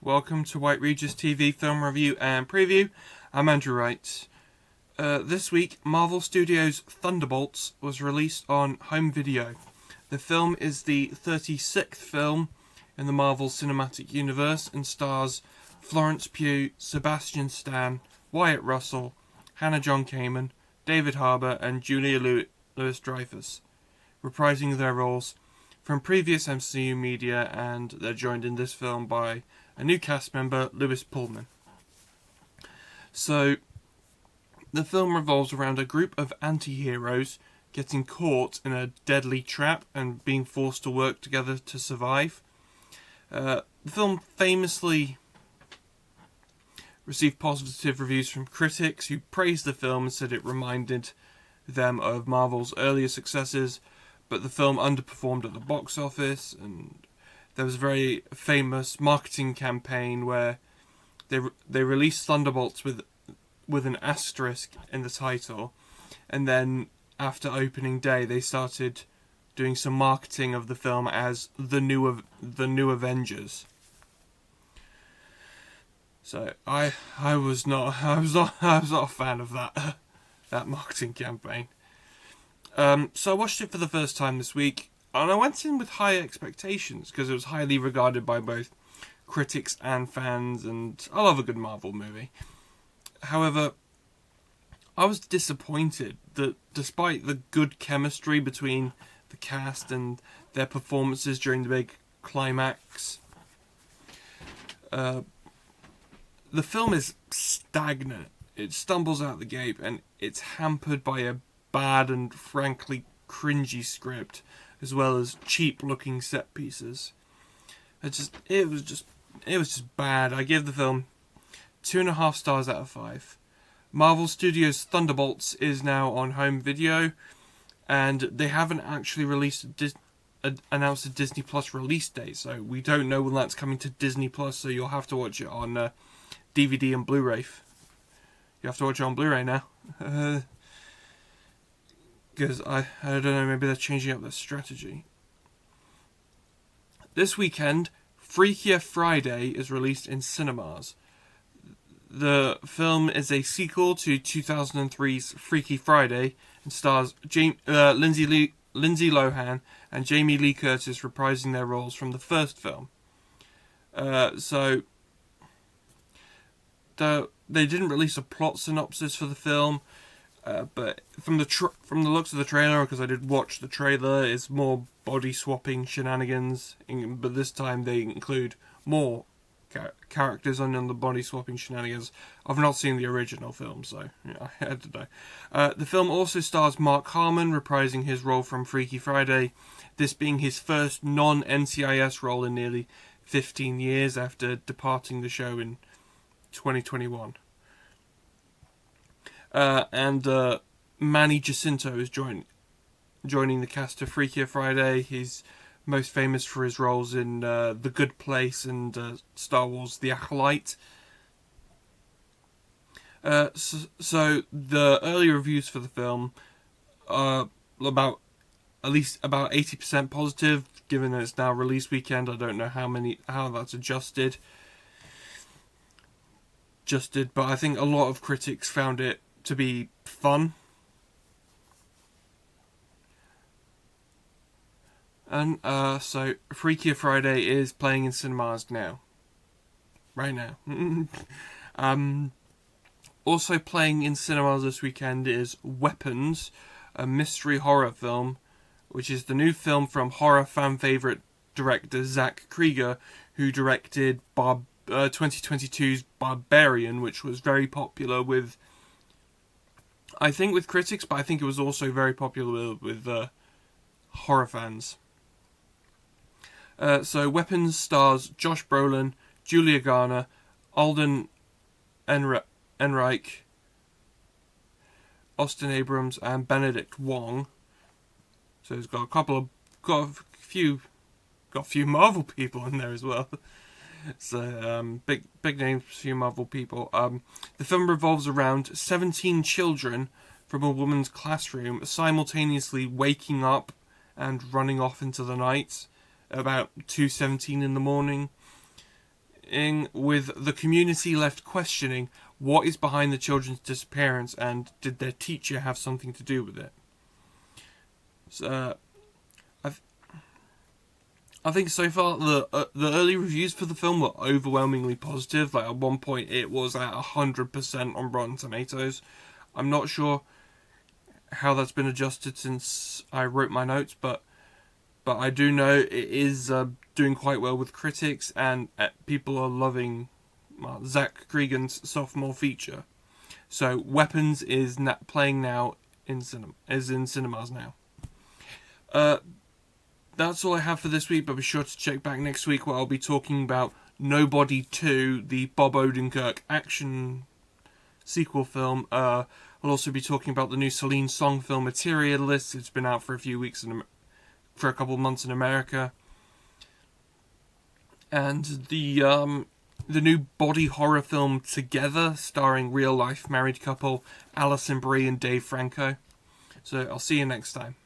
welcome to White Regis TV Film Review and Preview. I'm Andrew Wright. This week, Marvel Studios' Thunderbolts was released on home video. The film is the 36th film in the Marvel Cinematic Universe and stars Florence Pugh, Sebastian Stan, Wyatt Russell, Hannah John Kamen, David Harbour and Julia Louis-Dreyfus, reprising their roles from previous MCU media, and they're joined in this film by a new cast member, Lewis Pullman. So, the film revolves around a group of anti-heroes getting caught in a deadly trap and being forced to work together to survive. The film famously received positive reviews from critics who praised the film and said it reminded them of Marvel's earlier successes, but the film underperformed at the box office, and there was a very famous marketing campaign where they released Thunderbolts with an asterisk in the title, and then after opening day they started doing some marketing of the film as the new Avengers. So I was not a fan of that marketing campaign. So I watched it for the first time this week, and I went in with high expectations because it was highly regarded by both critics and fans, and I love a good Marvel movie. However, I was disappointed that despite the good chemistry between the cast and their performances during the big climax, the film is stagnant. It stumbles out the gate, and it's hampered by a bad and frankly cringy script, as well as cheap-looking set pieces. It was just bad. I give the film 2.5 stars out of 5. Marvel Studios' Thunderbolts is now on home video, and they haven't actually announced a Disney Plus release date, so we don't know when that's coming to Disney Plus. So you'll have to watch it on DVD and Blu-ray. You have to watch it on Blu-ray now. Because I don't know, maybe they're changing up their strategy. This weekend, Freakier Friday is released in cinemas. The film is a sequel to 2003's Freaky Friday and stars Lindsay Lohan and Jamie Lee Curtis reprising their roles from the first film. They didn't release a plot synopsis for the film. But from the looks of the trailer, because I did watch the trailer, it's more body swapping shenanigans. But this time they include more characters on the body swapping shenanigans. I've not seen the original film, so yeah, I had to know. The film also stars Mark Harmon reprising his role from Freaky Friday, this being his first non-NCIS role in nearly 15 years after departing the show in 2021. And Manny Jacinto is joining the cast of Freakier Friday. He's most famous for his roles in The Good Place and Star Wars The Acolyte. So the early reviews for the film are about 80% positive, given that it's now release weekend. I don't know how that's adjusted, but I think a lot of critics found it to be fun. And so Freakier Friday is playing in cinemas now. Right now. Also playing in cinemas this weekend is Weapons, a mystery horror film, which is the new film from horror fan favourite director Zach Krieger, who directed 2022's Barbarian, which was very popular with critics, but I think it was also very popular with horror fans. So Weapons stars Josh Brolin, Julia Garner, Alden Ehrenreich, Austin Abrams, and Benedict Wong. So it's got a few Marvel people in there as well. So big names, few Marvel people. The film revolves around 17 children from a woman's classroom simultaneously waking up and running off into the night about 2:17 in the morning. with the community left questioning what is behind the children's disappearance and did their teacher have something to do with it. So, I think so far the early reviews for the film were overwhelmingly positive. Like at one point it was at 100% on Rotten Tomatoes. I'm not sure how that's been adjusted since I wrote my notes, but I do know it is doing quite well with critics, and people are loving Zach Cregan's sophomore feature. So Weapons is playing now in cinemas now. That's all I have for this week, but be sure to check back next week where I'll be talking about Nobody 2, the Bob Odenkirk action sequel film. I'll also be talking about the new Celine Song film Materialist. It's been out for a few weeks for a couple of months in America. And the new body horror film Together, starring real life married couple Alison Brie and Dave Franco. So I'll see you next time.